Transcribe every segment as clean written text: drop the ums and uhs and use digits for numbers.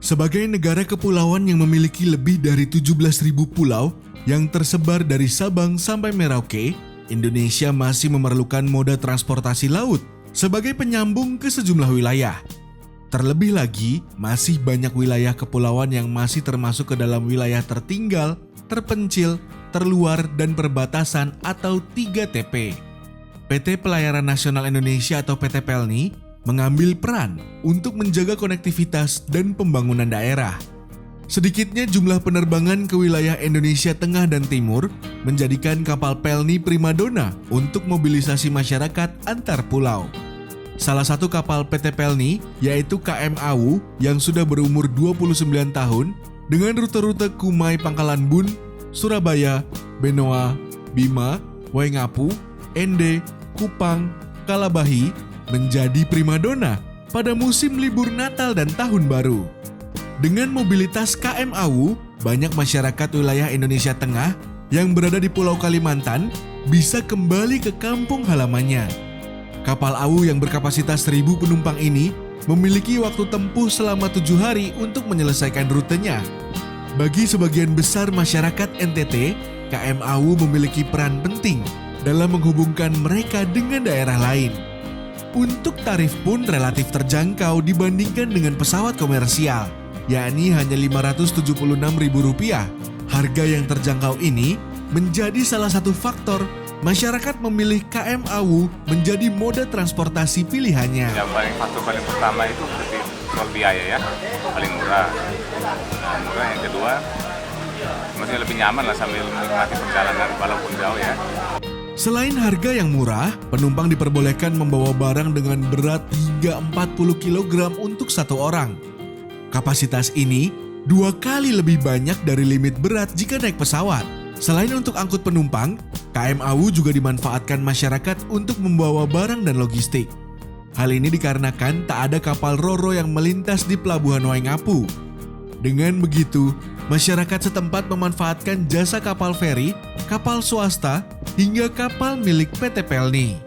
Sebagai negara kepulauan yang memiliki lebih dari 17.000 pulau yang tersebar dari Sabang sampai Merauke, Indonesia masih memerlukan moda transportasi laut sebagai penyambung ke sejumlah wilayah. Terlebih lagi, masih banyak wilayah kepulauan yang masih termasuk ke dalam wilayah tertinggal, terpencil, terluar, dan perbatasan atau 3TP. PT Pelayaran Nasional Indonesia atau PT PELNI mengambil peran untuk menjaga konektivitas dan pembangunan daerah. Sedikitnya jumlah penerbangan ke wilayah Indonesia Tengah dan Timur menjadikan kapal PELNI primadona untuk mobilisasi masyarakat antar pulau. Salah satu kapal PT PELNI yaitu KM Awu yang sudah berumur 29 tahun dengan rute-rute Kumai Pangkalan Bun, Surabaya, Benoa, Bima, Waingapu, Ende, Kupang, Kalabahi menjadi primadona pada musim libur Natal dan Tahun Baru. Dengan mobilitas KM Awu, banyak masyarakat wilayah Indonesia Tengah yang berada di Pulau Kalimantan bisa kembali ke kampung halamannya. Kapal Awu yang berkapasitas 1.000 penumpang ini memiliki waktu tempuh selama 7 hari untuk menyelesaikan rutenya. Bagi sebagian besar masyarakat NTT, KM Awu memiliki peran penting dalam menghubungkan mereka dengan daerah lain. Untuk tarif pun relatif terjangkau dibandingkan dengan pesawat komersial, yakni hanya Rp576.000. Harga yang terjangkau ini menjadi salah satu faktor masyarakat memilih KM Awu menjadi moda transportasi pilihannya. Yang faktor paling pertama itu seperti soal biaya ya, paling murah. Murah, yang kedua masih lebih nyaman lah sambil menikmati perjalanan walaupun jauh ya. Selain harga yang murah, penumpang diperbolehkan membawa barang dengan berat hingga 40 kg untuk satu orang. Kapasitas ini 2 kali lebih banyak dari limit berat jika naik pesawat. Selain untuk angkut penumpang, KM Awu juga dimanfaatkan masyarakat untuk membawa barang dan logistik. Hal ini dikarenakan tak ada kapal ro-ro yang melintas di Pelabuhan Waingapu. Dengan begitu, masyarakat setempat memanfaatkan jasa kapal feri, kapal swasta, hingga kapal milik PT PELNI.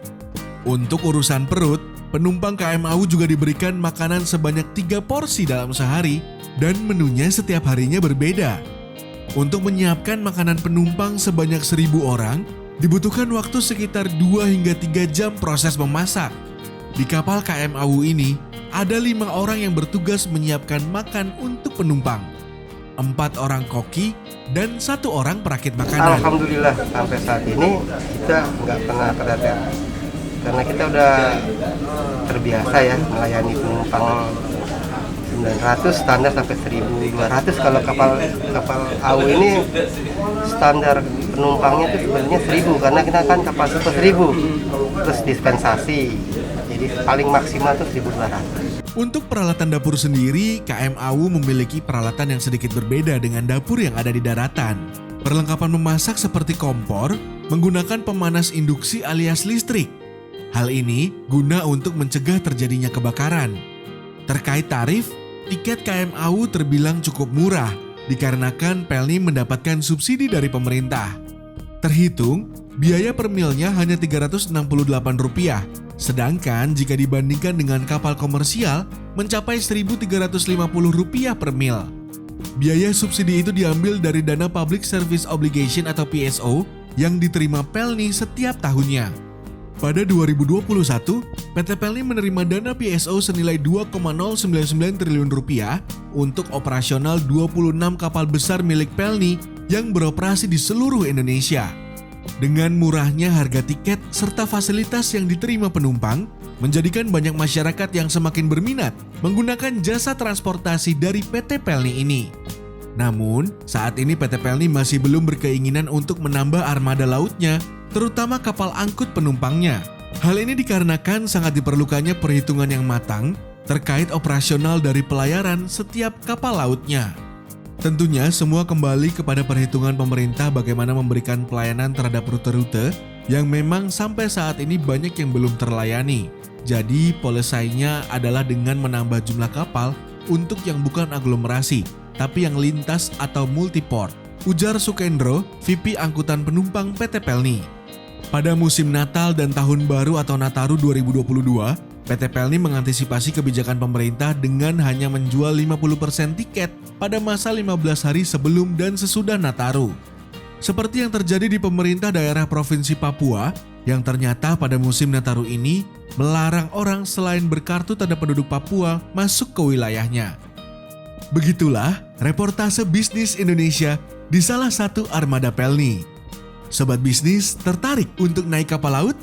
Untuk urusan perut, penumpang KM Awu juga diberikan makanan sebanyak 3 porsi dalam sehari dan menunya setiap harinya berbeda. Untuk menyiapkan makanan penumpang sebanyak 1.000 orang, dibutuhkan waktu sekitar 2 hingga 3 jam proses memasak. Di kapal KM Awu ini, ada 5 orang yang bertugas menyiapkan makan untuk penumpang, 4 orang koki, dan 1 orang perakit makanan. Alhamdulillah sampai saat ini kita nggak pernah terdapat, karena kita udah terbiasa ya melayani penumpang 900, standar sampai 1.200. Kalau kapal Awu ini standar penumpangnya itu sebenarnya 1.000, karena kita kan kapal super 1.000 terus dispensasi, jadi paling maksimal itu 1.200. Untuk peralatan dapur sendiri, KM Awu memiliki peralatan yang sedikit berbeda dengan dapur yang ada di daratan. Perlengkapan memasak seperti kompor menggunakan pemanas induksi alias listrik. Hal ini guna untuk mencegah terjadinya kebakaran. Terkait tarif, tiket KM Awu terbilang cukup murah dikarenakan PELNI mendapatkan subsidi dari pemerintah. Terhitung, biaya per milnya hanya Rp368. Sedangkan jika dibandingkan dengan kapal komersial mencapai Rp1.350 per mil. Biaya subsidi itu diambil dari dana Public Service Obligation atau PSO yang diterima PELNI setiap tahunnya. Pada 2021, PT PELNI menerima dana PSO senilai Rp2,099 triliun untuk operasional 26 kapal besar milik PELNI yang beroperasi di seluruh Indonesia. Dengan murahnya harga tiket serta fasilitas yang diterima penumpang, menjadikan banyak masyarakat yang semakin berminat menggunakan jasa transportasi dari PT PELNI ini. Namun, saat ini PT PELNI masih belum berkeinginan untuk menambah armada lautnya, terutama kapal angkut penumpangnya. Hal ini dikarenakan sangat diperlukannya perhitungan yang matang terkait operasional dari pelayaran setiap kapal lautnya. Tentunya semua kembali kepada perhitungan pemerintah bagaimana memberikan pelayanan terhadap rute-rute yang memang sampai saat ini banyak yang belum terlayani. Jadi polisinya adalah dengan menambah jumlah kapal untuk yang bukan aglomerasi, tapi yang lintas atau multiport, ujar Sukendro, VP Angkutan Penumpang PT PELNI. Pada musim Natal dan Tahun Baru atau Nataru 2022, PT Pelni mengantisipasi kebijakan pemerintah dengan hanya menjual 50% tiket pada masa 15 hari sebelum dan sesudah Nataru. Seperti yang terjadi di pemerintah daerah Provinsi Papua yang ternyata pada musim Nataru ini melarang orang selain berkartu tanda penduduk Papua masuk ke wilayahnya. Begitulah reportase bisnis Indonesia di salah satu armada Pelni. Sobat bisnis tertarik untuk naik kapal laut?